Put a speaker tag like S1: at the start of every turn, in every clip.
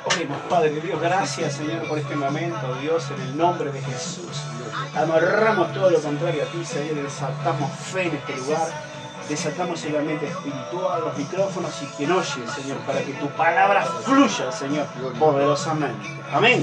S1: Oremos, Padre Dios, gracias Señor por este momento, Dios, en el nombre de Jesús. Amarramos todo lo contrario a ti, Señor, y desatamos fe en este lugar, desatamos el ambiente espiritual, los micrófonos y quien oye, Señor, para que tu palabra fluya, Señor, poderosamente. Amén.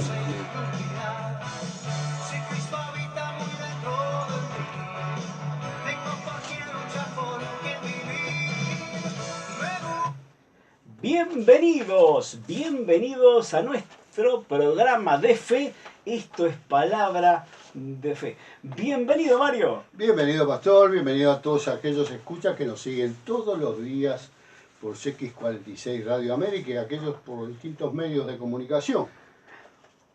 S1: Bienvenidos a nuestro programa de fe. Esto es Palabra de Fe. Bienvenido, Mario.
S2: Bienvenido, Pastor. Bienvenido a todos aquellos escuchas que nos siguen todos los días por CX46 Radio América y aquellos por distintos medios de comunicación.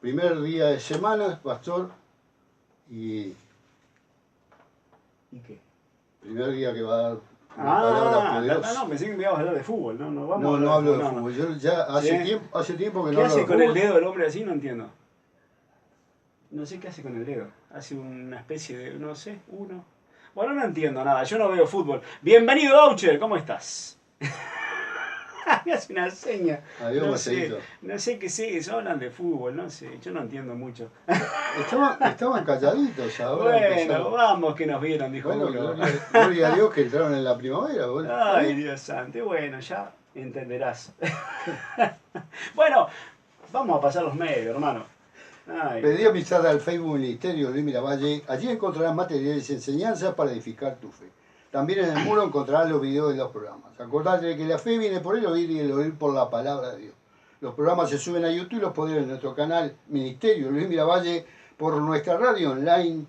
S2: Primer día de semana, Pastor,
S1: ¿Y qué?
S2: Primer día que va a dar una palabra poderosa.
S1: No, pensé que me ibas a hablar de fútbol.
S2: No hablo de fútbol. Yo ya hace tiempo que no
S1: ¿Qué
S2: hablo
S1: hace
S2: de
S1: con
S2: fútbol.
S1: el dedo el hombre así? No entiendo. No sé qué hace con el dedo. Hace una especie de, no sé, uno. Bueno, no entiendo nada. Yo no veo fútbol. Bienvenido, Aucher. ¿Cómo estás? Me hace una seña.
S2: Adiós,
S1: Marcelito. No sé qué sé. Hablan de fútbol. No sé. Yo no entiendo mucho.
S2: Estaban calladitos ahora.
S1: Bueno, vamos que nos vieron, dijo
S2: bueno,
S1: uno.
S2: gloria a Dios que entraron en la primavera. Bueno,
S1: ay, Dios santo. Bueno, ya entenderás. Bueno, vamos a pasar los medios, hermano. Ay,
S2: pedí amistad al Facebook Ministerio Luis Miravalle. Allí encontrarás materiales y enseñanzas para edificar tu fe. También en el muro encontrarás los videos de los programas. Acordate de que la fe viene por el oír y el oír por la palabra de Dios. Los programas se suben a YouTube y los podés ver en nuestro canal Ministerio Luis Miravalle por nuestra radio online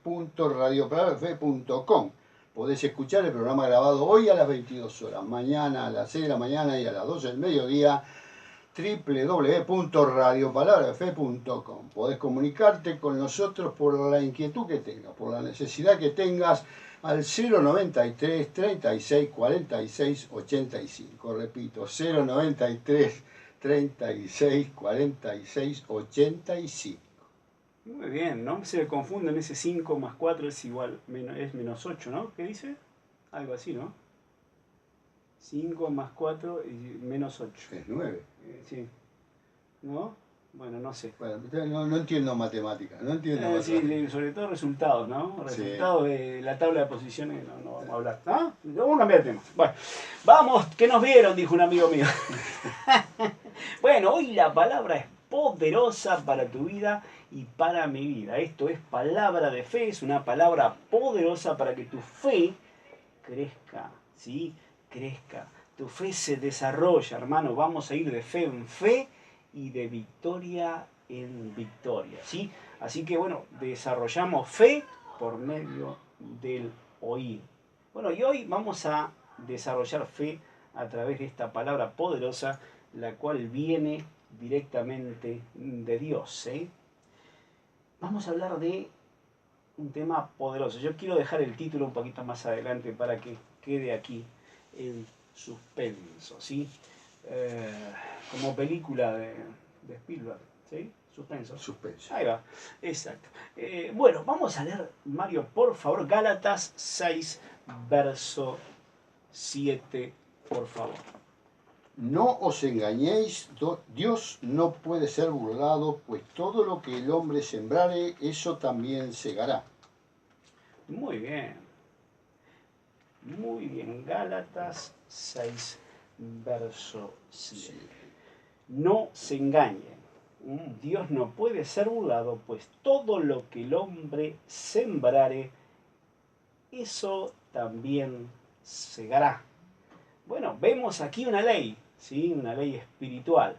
S2: www.radiopalabradefe.com. Podés escuchar el programa grabado hoy a las 22 horas, mañana a las 6 de la mañana y a las 12 del mediodía www.radiopalabradefe.com. Podés comunicarte con nosotros por la inquietud que tengas, por la necesidad que tengas al 093 36 46 85. Repito, 093 36 46 85.
S1: Muy bien, ¿no? Se confunden, ese 5 más 4 es igual, es menos 8, ¿no? ¿Qué dice? Algo así, ¿no? 5 más 4 y menos 8.
S2: Es 9.
S1: Sí. ¿No? Bueno, no sé.
S2: Bueno, no entiendo matemáticas.
S1: Sí, sobre todo resultados, ¿no? Resultados de la tabla de posiciones no vamos a hablar. ¿Ah? Vamos a cambiar de tema. Bueno, vamos, que nos vieron, dijo un amigo mío. Bueno, hoy la palabra es poderosa para tu vida y para mi vida. Esto es palabra de fe, es una palabra poderosa para que tu fe crezca, ¿sí? Crezca. Tu fe se desarrolla, hermano. Vamos a ir de fe en fe y de victoria en victoria, ¿sí? Así que, bueno, desarrollamos fe por medio del oír. Bueno, y hoy vamos a desarrollar fe a través de esta palabra poderosa, la cual viene directamente de Dios, ¿eh? Vamos a hablar de un tema poderoso. Yo quiero dejar el título un poquito más adelante para que quede aquí en suspenso, ¿sí? Como película de Spielberg, ¿sí? Suspenso. Ahí va, exacto. Bueno, vamos a leer, Mario, por favor, Gálatas 6, verso 7, por favor.
S2: No os engañéis, Dios no puede ser burlado, pues todo lo que el hombre sembrare, eso también segará.
S1: Muy bien. Muy bien, Gálatas 6, verso 7. No se engañen. Dios no puede ser burlado, pues todo lo que el hombre sembrare, eso también segará. Bueno, vemos aquí una ley, ¿sí? Una ley espiritual.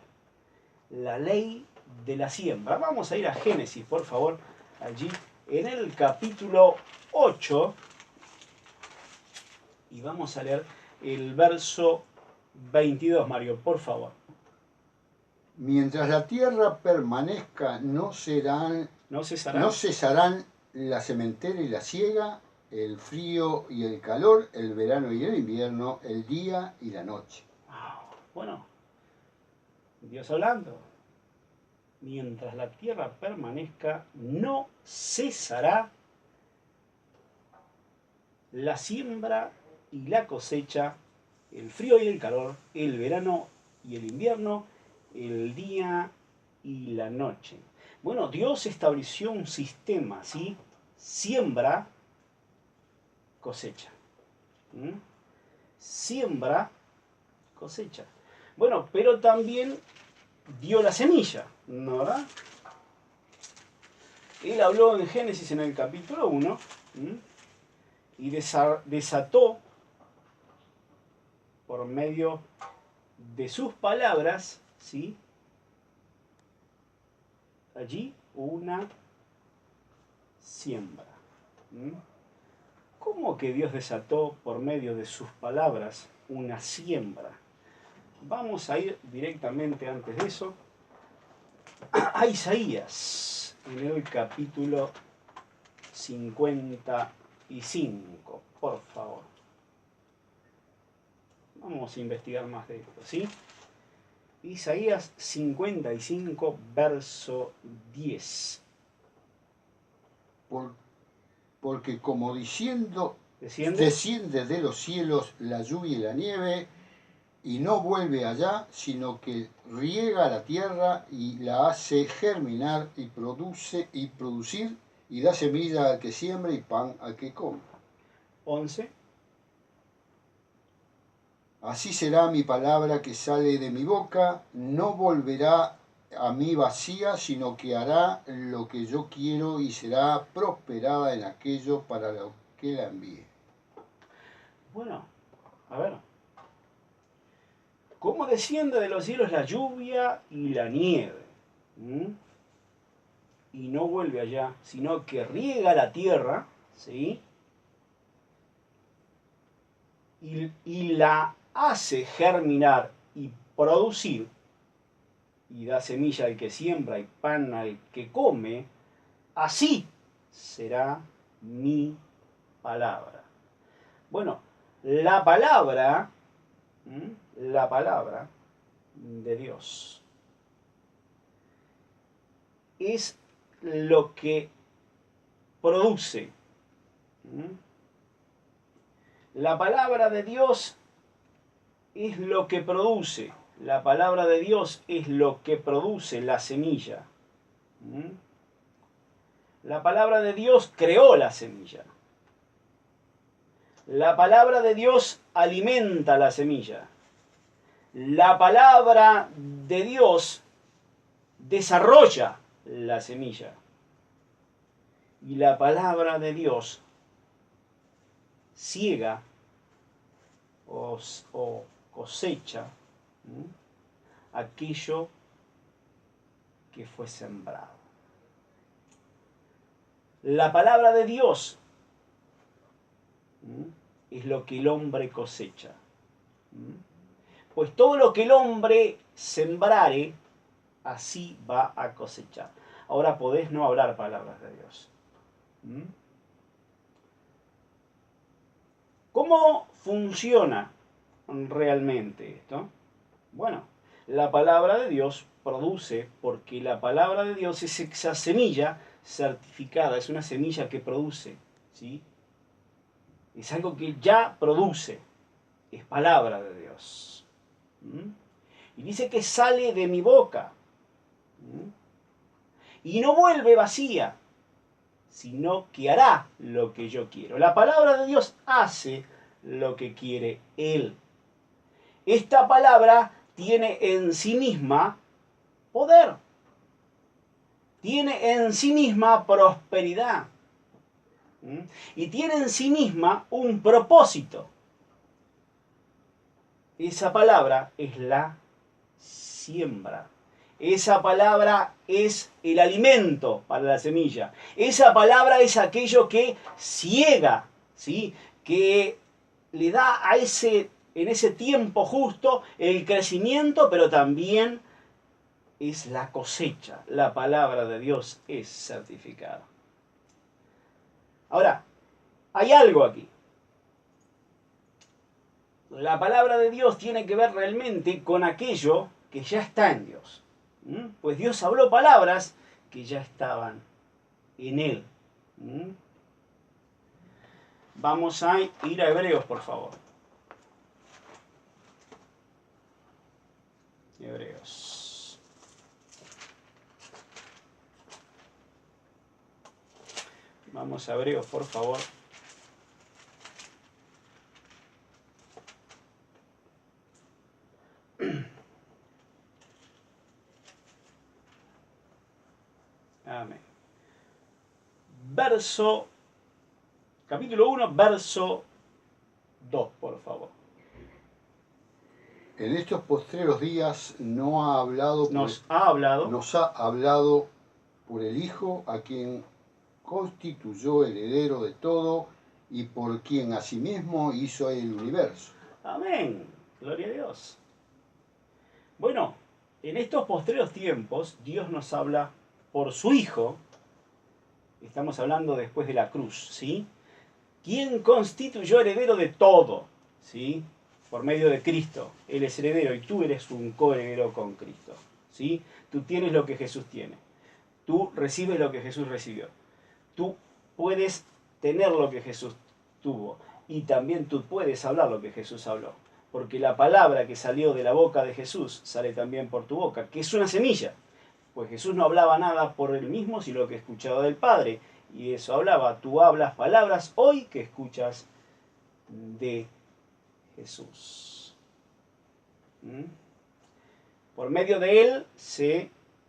S1: La ley de la siembra. Vamos a ir a Génesis, por favor, allí en el capítulo 8. Y vamos a leer el verso 22, Mario, por favor.
S2: Mientras la tierra permanezca, no cesarán la sementera y la siega, el frío y el calor, el verano y el invierno, el día y la noche.
S1: Bueno, Dios hablando. Mientras la tierra permanezca, no cesará la siembra y la cosecha el frío y el calor, el verano y el invierno, el día y la noche. Bueno, Dios estableció un sistema, ¿sí? Siembra, cosecha. ¿Mm? Siembra, cosecha. Bueno, pero también dio la semilla, ¿no, verdad? Él habló en Génesis en el capítulo 1 y desató por medio de sus palabras, ¿sí? Allí una siembra. ¿Cómo que Dios desató por medio de sus palabras una siembra? Vamos a ir directamente antes de eso a Isaías, en el capítulo 55, por favor. Vamos a investigar más de esto, ¿sí? Isaías 55, verso 10.
S2: Porque como diciendo,
S1: ¿Desciende?
S2: desciende de los cielos la lluvia y la nieve, y no vuelve allá, sino que riega la tierra y la hace germinar y producir, y da semilla al que siembra y pan al que come.
S1: 11.
S2: Así será mi palabra que sale de mi boca, no volverá a mí vacía, sino que hará lo que yo quiero y será prosperada en aquello para lo que la envíe.
S1: Bueno, a ver. ¿Cómo desciende de los cielos la lluvia y la nieve? Y no vuelve allá, sino que riega la tierra, ¿sí? Y la hace germinar y producir, y da semilla al que siembra y pan al que come, así será mi palabra. Bueno, la palabra de Dios es lo que produce. La palabra de Dios es lo que produce. La palabra de Dios es lo que produce la semilla. La palabra de Dios creó la semilla. La palabra de Dios alimenta la semilla. La palabra de Dios desarrolla la semilla. Y la palabra de Dios ciega o cosecha aquello que fue sembrado. La palabra de Dios es lo que el hombre cosecha. Pues todo lo que el hombre sembrare, así va a cosechar. Ahora podés no hablar palabras de Dios. ¿Cómo funciona realmente esto? Bueno, la palabra de Dios produce, porque la palabra de Dios es esa semilla certificada, es una semilla que produce, ¿sí? Es algo que ya produce, es palabra de Dios. Y dice que sale de mi boca y no vuelve vacía, sino que hará lo que yo quiero. La palabra de Dios hace lo que quiere Él. Esta palabra tiene en sí misma poder. Tiene en sí misma prosperidad. Y tiene en sí misma un propósito. Esa palabra es la siembra. Esa palabra es el alimento para la semilla. Esa palabra es aquello que ciega, ¿sí? Que le da en ese tiempo justo el crecimiento, pero también es la cosecha. La palabra de Dios es certificada. Ahora, hay algo aquí. La palabra de Dios tiene que ver realmente con aquello que ya está en Dios. Pues Dios habló palabras que ya estaban en Él. Vamos a ir a Hebreos, por favor. Hebreos. Vamos a Hebreos, por favor. Amén. Capítulo 1, verso 2, por favor.
S2: En estos postreros días nos ha hablado por el Hijo, a quien constituyó heredero de todo y por quien asimismo hizo el universo.
S1: Amén. Gloria a Dios. Bueno, en estos postreros tiempos, Dios nos habla por su Hijo. Estamos hablando después de la cruz, ¿sí? Quien constituyó heredero de todo, ¿sí? Por medio de Cristo. Él es heredero y tú eres un coheredero con Cristo, ¿sí? Tú tienes lo que Jesús tiene. Tú recibes lo que Jesús recibió. Tú puedes tener lo que Jesús tuvo. Y también tú puedes hablar lo que Jesús habló. Porque la palabra que salió de la boca de Jesús sale también por tu boca, que es una semilla. Pues Jesús no hablaba nada por él mismo, sino lo que escuchaba del Padre. Y eso hablaba. Tú hablas palabras hoy que escuchas de Jesús. Por medio de él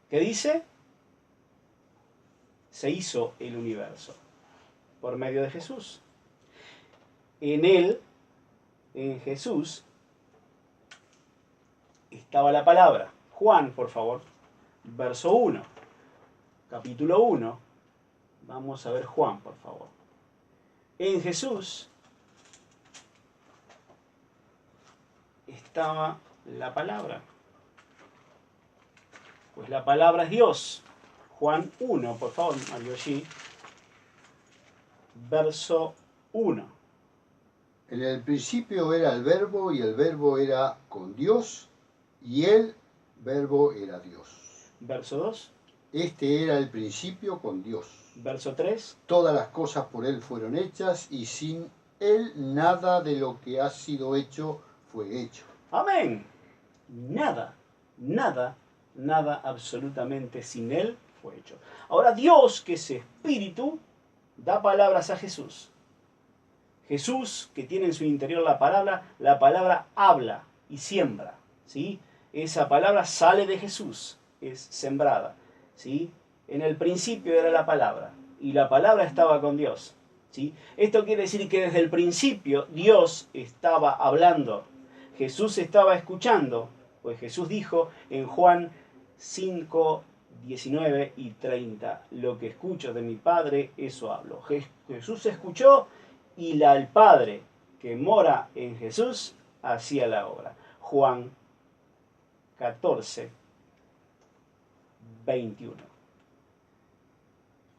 S1: ¿qué dice? Se hizo el universo. Por medio de Jesús. En él, en Jesús, estaba la palabra. Juan, por favor, verso 1, capítulo 1. Vamos a ver Juan, por favor. En Jesús estaba la palabra. Pues la palabra es Dios. Juan 1, por favor, Mario G. Verso 1.
S2: En el principio era el Verbo, y el Verbo era con Dios, y el Verbo era Dios.
S1: Verso 2.
S2: Este era el principio con Dios.
S1: Verso 3.
S2: Todas las cosas por Él fueron hechas, y sin Él nada de lo que ha sido hecho fue hecho.
S1: Amén. Nada, absolutamente sin Él fue hecho. Ahora Dios, que es Espíritu, da palabras a Jesús. Jesús, que tiene en su interior la palabra habla y siembra, ¿sí? Esa palabra sale de Jesús, es sembrada, ¿sí? En el principio era la palabra, y la palabra estaba con Dios, ¿sí? Esto quiere decir que desde el principio Dios estaba hablando, Jesús estaba escuchando, pues Jesús dijo en Juan 5, 19 y 30, lo que escucho de mi Padre, eso hablo. Jesús escuchó y el Padre que mora en Jesús hacía la obra. Juan 14, 21.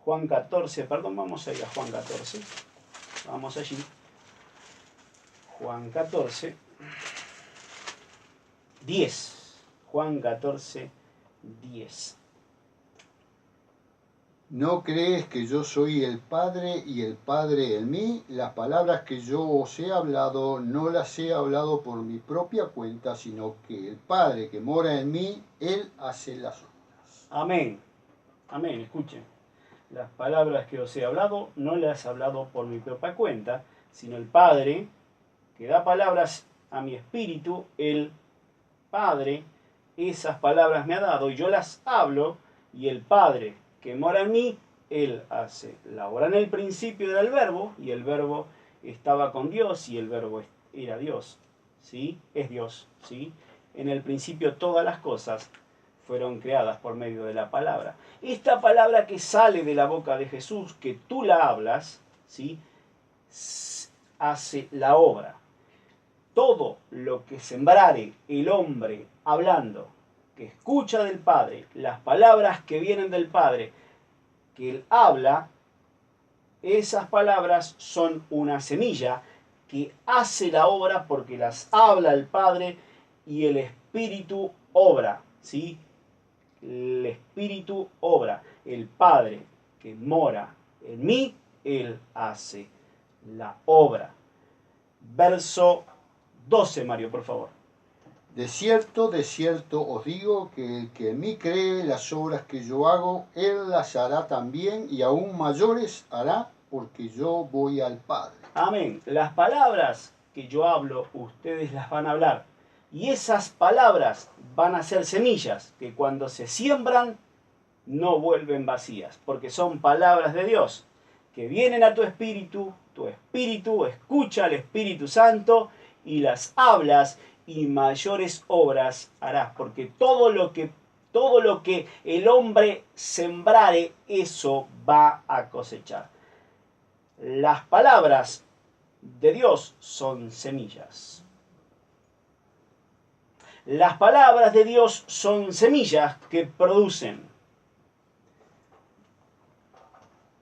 S1: Juan 14, perdón, vamos a ir a Juan 14. Vamos allí. Juan 14, 10. Juan 14, 10.
S2: ¿No crees que yo soy el Padre y el Padre en mí? Las palabras que yo os he hablado no las he hablado por mi propia cuenta, sino que el Padre que mora en mí, Él hace las obras.
S1: Amén. Amén, escuchen. Las palabras que os he hablado no las he hablado por mi propia cuenta, sino el Padre que da palabras a mi espíritu, el Padre, esas palabras me ha dado y yo las hablo, y el Padre que mora en mí, Él hace la obra. En el principio era el Verbo, y el Verbo estaba con Dios, y el Verbo era Dios, ¿sí? Es Dios, ¿sí? En el principio todas las cosas fueron creadas por medio de la palabra. Esta palabra que sale de la boca de Jesús, que tú la hablas, ¿sí? Hace la obra. Todo lo que sembrare el hombre hablando, que escucha del Padre, las palabras que vienen del Padre, que Él habla, esas palabras son una semilla que hace la obra porque las habla el Padre y el Espíritu obra, ¿sí? El Espíritu obra. El Padre que mora en mí, Él hace la obra. Verso 12, Mario, por favor.
S2: de cierto os digo que el que en mí cree las obras que yo hago, él las hará también y aún mayores hará porque yo voy al Padre.
S1: Amén. Las palabras que yo hablo, ustedes las van a hablar. Y esas palabras van a ser semillas que cuando se siembran no vuelven vacías, porque son palabras de Dios que vienen a tu espíritu escucha al Espíritu Santo y las hablas y mayores obras harás, porque todo lo que el hombre sembrare, eso va a cosechar. Las palabras de Dios son semillas. Las palabras de Dios son semillas que producen.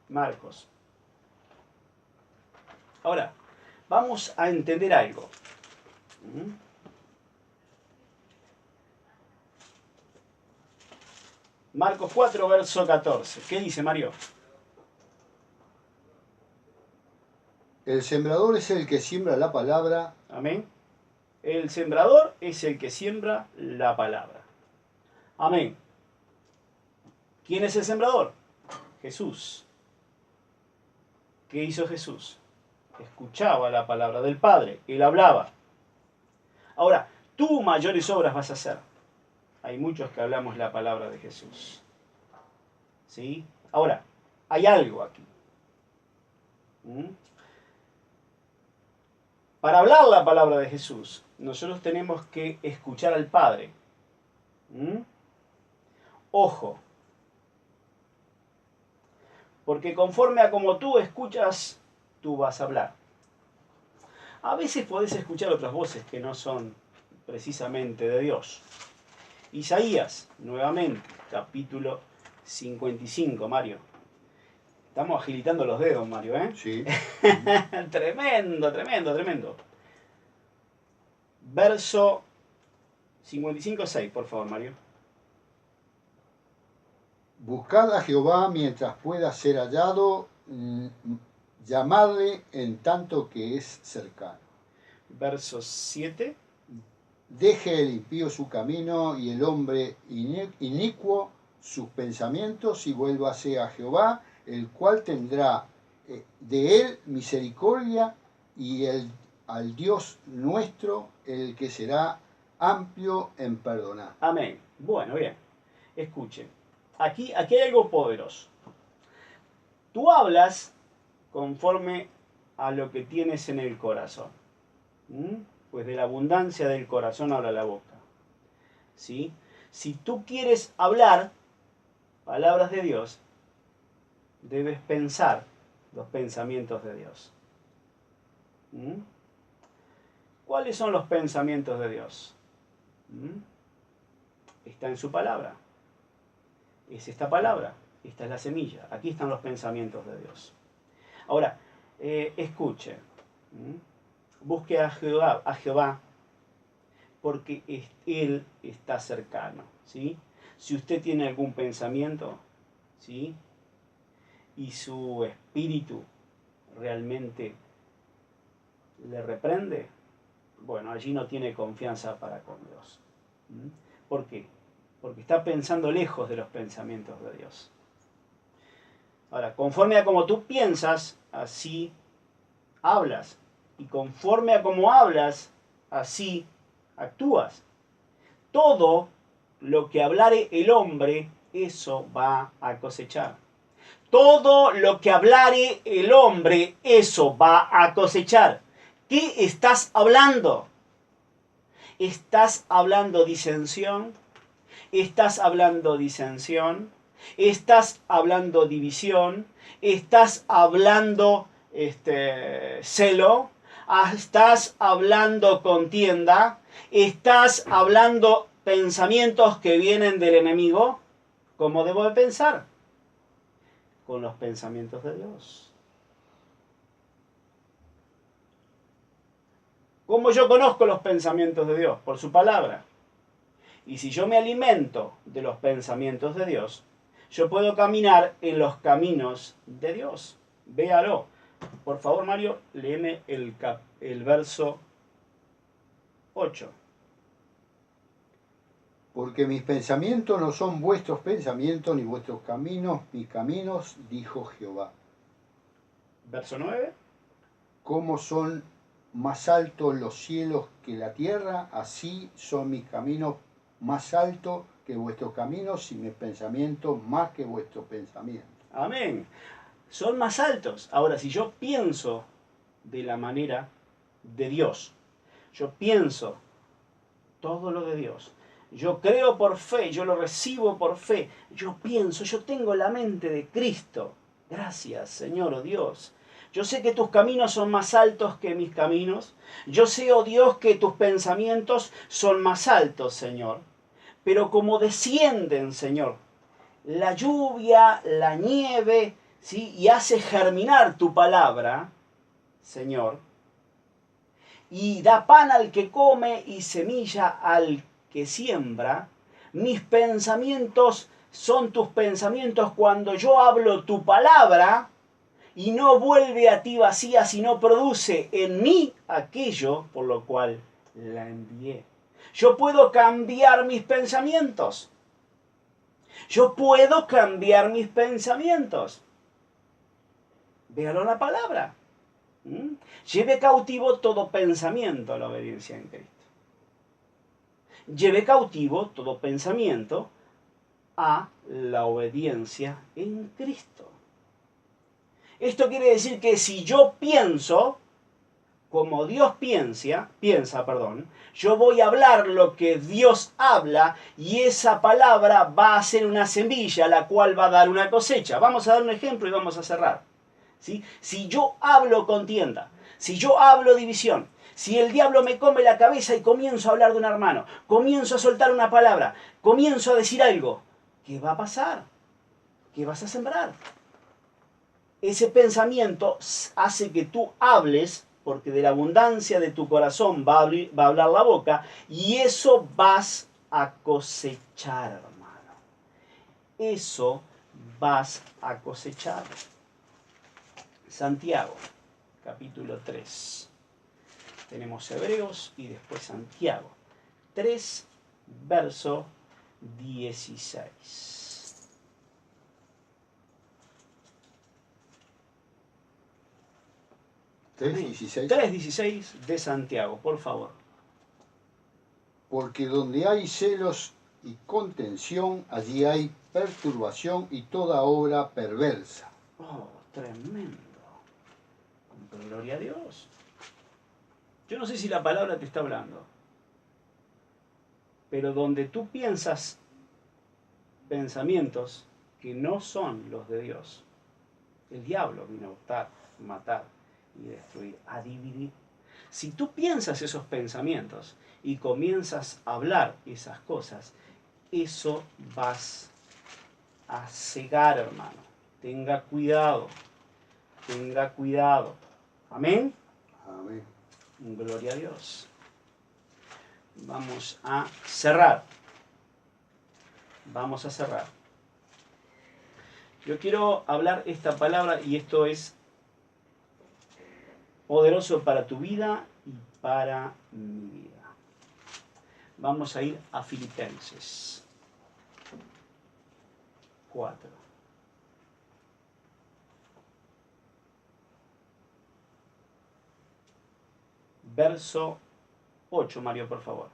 S1: Marcos. Ahora, vamos a entender algo. Marcos 4, verso 14. ¿Qué dice, Mario?
S2: El sembrador es el que siembra la palabra.
S1: Amén. El sembrador es el que siembra la palabra. Amén. ¿Quién es el sembrador? Jesús. ¿Qué hizo Jesús? Escuchaba la palabra del Padre. Él hablaba. Ahora, tú mayores obras vas a hacer. Hay muchos que hablamos la palabra de Jesús. ¿Sí? Ahora, hay algo aquí. Para hablar la palabra de Jesús, nosotros tenemos que escuchar al Padre. Ojo. Porque conforme a como tú escuchas, tú vas a hablar. A veces podés escuchar otras voces que no son precisamente de Dios. Isaías, nuevamente, capítulo 55, Mario. Estamos agilitando los dedos, Mario, ¿eh?
S2: Sí.
S1: Tremendo, tremendo, tremendo. Verso 55:6, por favor, Mario.
S2: Buscad a Jehová mientras pueda ser hallado, llamadle en tanto que es cercano.
S1: Verso 7.
S2: Deje el impío su camino y el hombre inicuo sus pensamientos y vuélvase a Jehová, el cual tendrá de él misericordia y al Dios nuestro, el que será amplio en perdonar.
S1: Amén. Bueno, bien. Escuchen. Aquí hay algo poderoso. Tú hablas conforme a lo que tienes en el corazón. Pues de la abundancia del corazón habla la boca. ¿Sí? Si tú quieres hablar palabras de Dios, debes pensar los pensamientos de Dios. ¿Cuáles son los pensamientos de Dios? Está en su palabra. Es esta palabra, esta es la semilla. Aquí están los pensamientos de Dios. Ahora, escuche. Busque a Jehová, porque Él está cercano. ¿Sí? Si usted tiene algún pensamiento, ¿sí?, y su espíritu realmente le reprende, bueno, allí no tiene confianza para con Dios. ¿Por qué? Porque está pensando lejos de los pensamientos de Dios. Ahora, conforme a como tú piensas, así hablas. Y conforme a como hablas, así actúas. Todo lo que hablare el hombre, eso va a cosechar. Todo lo que hablare el hombre, eso va a cosechar. ¿Qué estás hablando? ¿Estás hablando disensión? ¿Estás hablando disensión? ¿Estás hablando división? ¿Estás hablando celo? ¿Estás hablando contienda? ¿Estás hablando pensamientos que vienen del enemigo? ¿Cómo debo de pensar? Con los pensamientos de Dios. ¿Cómo yo conozco los pensamientos de Dios? Por su palabra. Y si yo me alimento de los pensamientos de Dios, yo puedo caminar en los caminos de Dios. Véalo. Por favor, Mario, léeme el verso 8.
S2: Porque mis pensamientos no son vuestros pensamientos, ni vuestros caminos, mis caminos, dijo Jehová.
S1: Verso 9.
S2: Como son más altos los cielos que la tierra, así son mis caminos más altos que vuestros caminos y mis pensamientos más que vuestros pensamientos.
S1: Amén. Son más altos. Ahora, si yo pienso de la manera de Dios, yo pienso todo lo de Dios, yo creo por fe, yo lo recibo por fe, yo pienso, yo tengo la mente de Cristo. Gracias, Señor, oh Dios. Yo sé que tus caminos son más altos que mis caminos. Yo sé, oh Dios, que tus pensamientos son más altos, Señor. Pero como descienden, Señor, la lluvia, la nieve, ¿sí? Y hace germinar tu palabra, Señor, y da pan al que come y semilla al que siembra, mis pensamientos son tus pensamientos cuando yo hablo tu palabra y no vuelve a ti vacía, sino produce en mí aquello por lo cual la envié. Yo puedo cambiar mis pensamientos. Yo puedo cambiar mis pensamientos. Véalo en la palabra. Lleve cautivo todo pensamiento a la obediencia en Cristo. Lleve cautivo todo pensamiento a la obediencia en Cristo. Esto quiere decir que si yo pienso como Dios piensa, yo voy a hablar lo que Dios habla y esa palabra va a ser una semilla la cual va a dar una cosecha. Vamos a dar un ejemplo y vamos a cerrar. ¿Sí? Si yo hablo contienda, si yo hablo división, si el diablo me come la cabeza y comienzo a hablar de un hermano, comienzo a soltar una palabra, comienzo a decir algo, ¿qué va a pasar? ¿Qué vas a sembrar? Ese pensamiento hace que tú hables, porque de la abundancia de tu corazón va a hablar la boca, y eso vas a cosechar, hermano. Eso vas a cosechar. Santiago, capítulo 3. Tenemos Hebreos y después Santiago. 3, verso 16.
S2: 3:16.
S1: 3:16 de Santiago, por favor.
S2: Porque donde hay celos y contención, allí hay perturbación y toda obra perversa.
S1: Oh, tremendo. Gloria a Dios. Yo no sé si la palabra te está hablando, pero donde tú piensas pensamientos que no son los de Dios, el diablo vino a hurtar, matar y destruir, a dividir. Si tú piensas esos pensamientos y comienzas a hablar esas cosas, eso vas a cegar, hermano. Tenga cuidado, tenga cuidado. Amén.
S2: Amén.
S1: Gloria a Dios. Vamos a cerrar. Vamos a cerrar. Yo quiero hablar esta palabra y esto es poderoso para tu vida y para mi vida. Vamos a ir a Filipenses 4. Verso 8, Mario, por favor.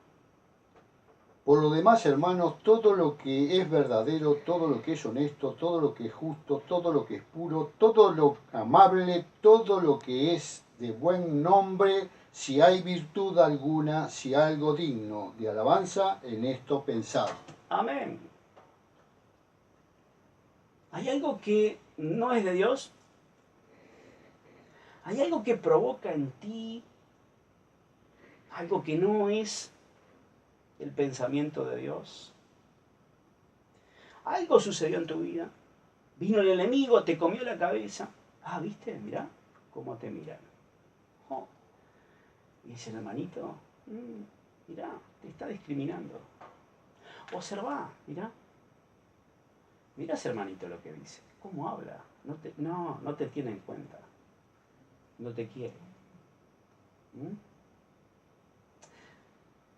S2: Por lo demás, hermanos, todo lo que es verdadero, todo lo que es honesto, todo lo que es justo, todo lo que es puro, todo lo amable, todo lo que es de buen nombre, si hay virtud alguna, si algo digno de alabanza, en esto pensad.
S1: Amén. ¿Hay algo que no es de Dios? ¿Hay algo que provoca en ti algo que no es el pensamiento de Dios? Algo sucedió en tu vida. Vino el enemigo, te comió la cabeza. Ah, ¿viste? Mirá cómo te miran. Oh. Y ese hermanito, mirá, te está discriminando. Observá, mirá. Mirá ese hermanito lo que dice. ¿Cómo habla? No te tiene en cuenta. No te quiere.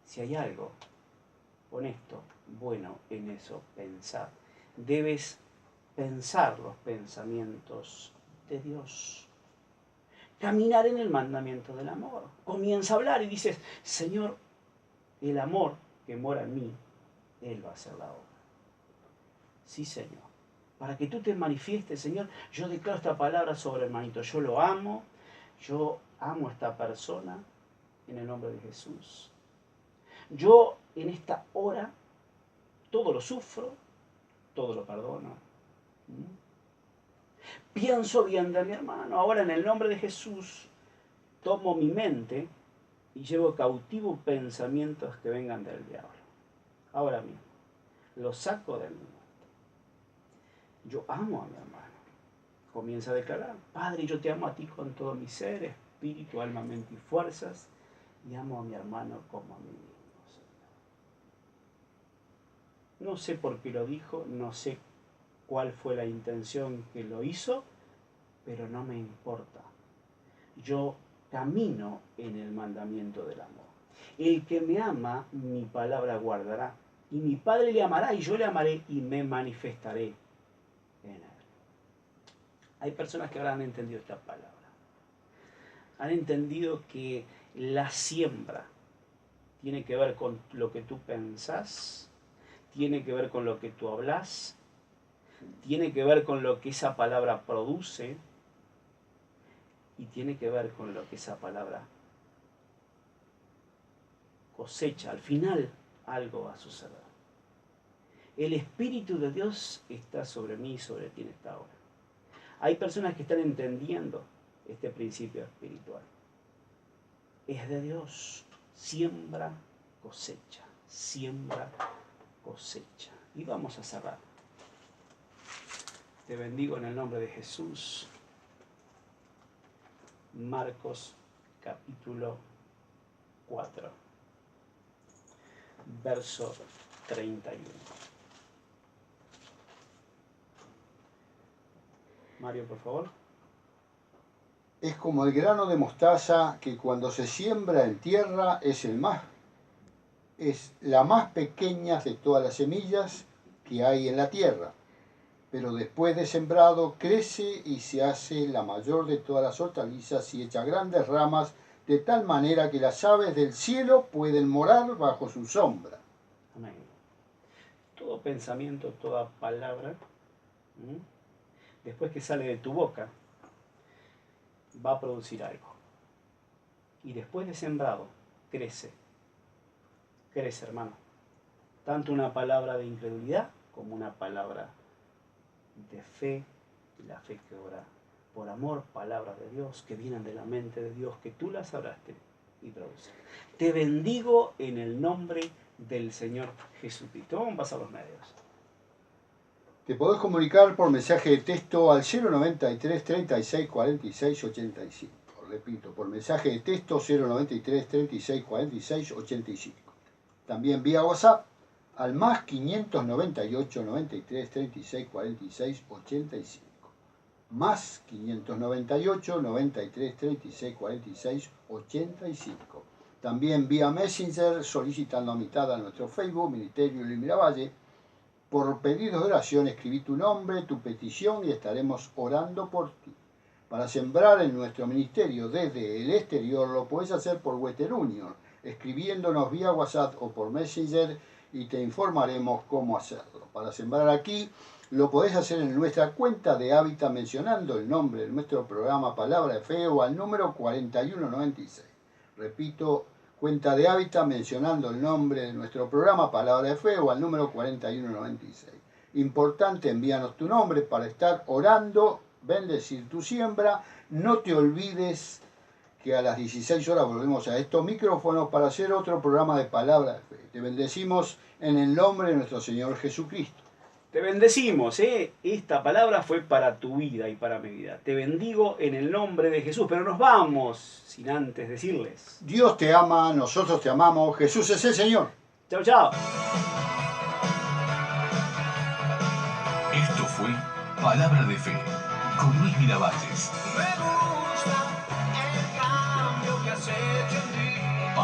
S1: Si hay algo honesto, bueno en eso, pensar. Debes pensar los pensamientos de Dios. Caminar en el mandamiento del amor. Comienza a hablar y dices, Señor, el amor que mora en mí, Él va a hacer la obra. Sí, Señor. Para que tú te manifiestes, Señor, yo declaro esta palabra sobre hermanito. Yo lo amo, yo amo a esta persona en el nombre de Jesús. Yo en esta hora todo lo sufro, todo lo perdono. Pienso bien de mi hermano. Ahora en el nombre de Jesús tomo mi mente y llevo cautivo pensamientos que vengan del diablo. Ahora mismo, los saco de mi mente. Yo amo a mi hermano. Comienza a declarar, Padre, yo te amo a ti con todo mi ser, espíritu, alma, mente y fuerzas, y amo a mi hermano como a mí mismo, Señor. No sé por qué lo dijo, no sé cuál fue la intención que lo hizo, pero no me importa. Yo camino en el mandamiento del amor. El que me ama, mi palabra guardará, y mi Padre le amará, y yo le amaré, y me manifestaré en él. Hay personas que ahora han entendido esta palabra. Han entendido que la siembra tiene que ver con lo que tú pensás, tiene que ver con lo que tú hablas, tiene que ver con lo que esa palabra produce y tiene que ver con lo que esa palabra cosecha. Al final algo va a suceder. El Espíritu de Dios está sobre mí y sobre ti en esta hora. Hay personas que están entendiendo este principio espiritual. Es de Dios. Siembra, cosecha. Siembra, cosecha. Y vamos a cerrar. Te bendigo en el nombre de Jesús. Marcos capítulo 4, verso 31. Mario, por favor.
S2: Es como el grano de mostaza que cuando se siembra en tierra es la más pequeña de todas las semillas que hay en la tierra, pero después de sembrado crece y se hace la mayor de todas las hortalizas y echa grandes ramas de tal manera que las aves del cielo pueden morar bajo su sombra.
S1: Amén. Todo pensamiento, toda palabra, después que sale de tu boca, va a producir algo. Y después de sembrado, crece. Crece, hermano. Tanto una palabra de incredulidad como una palabra de fe, la fe que obra por amor, palabras de Dios que vienen de la mente de Dios, que tú las hablaste y produces. Te bendigo en el nombre del Señor Jesucristo. Vamos a pasar a los medios.
S2: Te podés comunicar por mensaje de texto al 093 36 46 85. Repito, por mensaje de texto 093 36 46 85. También vía WhatsApp al más 598 93 36 46 85. Más 598 93 36 46 85. También vía Messenger solicitando amistad a nuestro Facebook, Ministerio Luis Miravalle. Por pedidos de oración, escribí tu nombre, tu petición y estaremos orando por ti. Para sembrar en nuestro ministerio desde el exterior lo puedes hacer por Western Union, escribiéndonos vía WhatsApp o por Messenger y te informaremos cómo hacerlo. Para sembrar aquí lo podés hacer en nuestra cuenta de Hábitat mencionando el nombre de nuestro programa Palabra de Fe o al número 4196. Repito, cuenta de Hábitat mencionando el nombre de nuestro programa Palabra de Fe o al número 4196. Importante, envíanos tu nombre para estar orando, bendecir tu siembra. No te olvides que a las 16 horas volvemos a estos micrófonos para hacer otro programa de Palabra de Fe. Te bendecimos en el nombre de nuestro Señor Jesucristo.
S1: Te bendecimos, Esta palabra fue para tu vida y para mi vida. Te bendigo en el nombre de Jesús, pero nos vamos sin antes decirles.
S2: Dios te ama, nosotros te amamos, Jesús es el Señor.
S1: Chao, chao.
S3: Esto fue Palabra de Fe con Luis Miravalles.